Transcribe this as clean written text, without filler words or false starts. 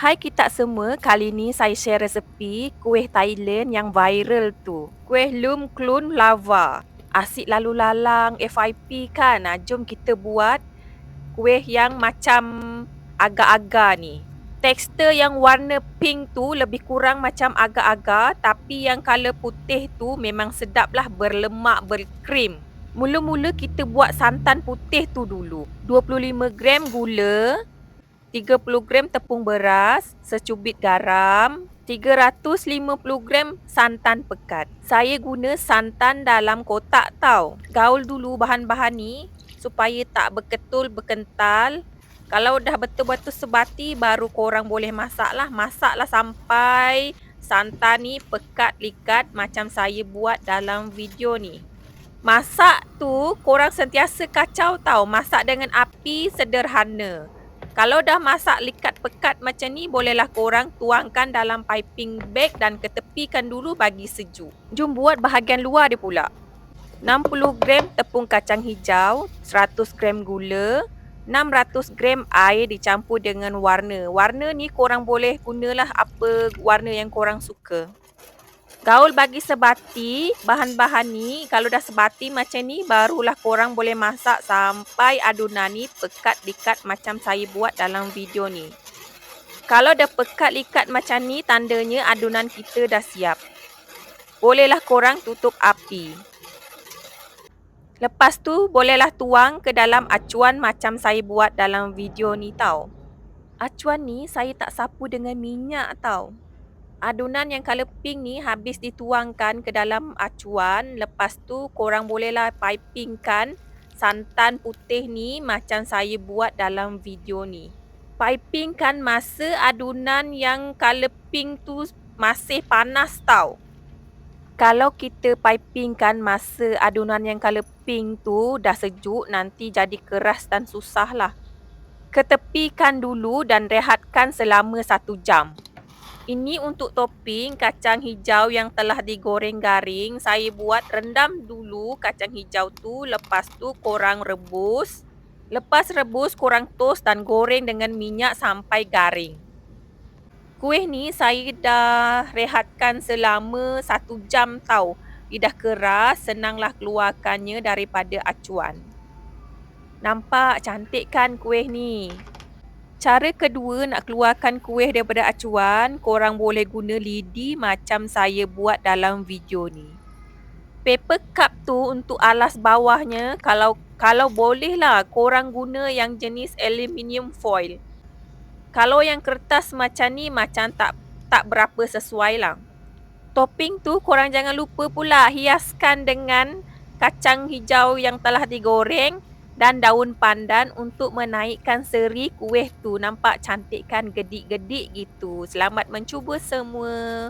Hai kita semua, kali ni saya share resepi kuih Thailand yang viral tu. Kuih Lum Klun Lava. Asyik lalu lalang FYP kan? Jom kita buat kuih yang macam agar-agar ni. Tekstur yang warna pink tu lebih kurang macam agar-agar, tapi yang color putih tu memang sedap lah, berlemak, berkrim. Mula-mula kita buat santan putih tu dulu. 25 gram gula, 30 gram tepung beras, secubit garam, 350 gram santan pekat. Saya guna santan dalam kotak tau. Gaul dulu bahan-bahan ni supaya tak berketul berkental. Kalau dah betul-betul sebati baru korang boleh masak lah. Masaklah sampai santan ni pekat likat macam saya buat dalam video ni. Masak tu korang sentiasa kacau tau. Masak dengan api sederhana. Kalau dah masak likat pekat macam ni, bolehlah korang tuangkan dalam piping bag dan ketepikan dulu bagi sejuk. Jom buat bahagian luar dia pula. 60 gram tepung kacang hijau, 100 gram gula, 600 gram air dicampur dengan warna. Warna ni korang boleh gunalah apa warna yang korang suka. Gaul bagi sebati bahan-bahan ni. Kalau dah sebati macam ni, barulah korang boleh masak sampai adunan ni pekat likat macam saya buat dalam video ni. Kalau dah pekat likat macam ni, tandanya adunan kita dah siap. Bolehlah korang tutup api. Lepas tu, bolehlah tuang ke dalam acuan macam saya buat dalam video ni tau. Acuan ni saya tak sapu dengan minyak tau. Adunan yang colour pink ni habis dituangkan ke dalam acuan. Lepas tu korang bolehlah pipingkan santan putih ni macam saya buat dalam video ni. Pipingkan masa adunan yang colour pink tu masih panas tau. Kalau kita pipingkan masa adunan yang colour pink tu dah sejuk, nanti jadi keras dan susah lah. Ketepikan dulu dan rehatkan selama 1 jam. Ini untuk topping kacang hijau yang telah digoreng garing. Saya buat rendam dulu kacang hijau tu. Lepas tu korang rebus. Lepas rebus korang toast dan goreng dengan minyak sampai garing. Kuih ni saya dah rehatkan selama 1 jam tau. Dia dah keras, senanglah keluarkannya daripada acuan. Nampak cantik kan kuih ni? Cara kedua nak keluarkan kuih daripada acuan, korang boleh guna lidi macam saya buat dalam video ni. Paper cup tu untuk alas bawahnya, kalau boleh lah korang guna yang jenis aluminium foil. Kalau yang kertas macam ni macam tak berapa sesuai lah. Topping tu korang jangan lupa pula hiaskan dengan kacang hijau yang telah digoreng dan daun pandan untuk menaikkan seri kuih tu. Nampak cantik kan, gedik-gedik gitu. Selamat mencuba semua.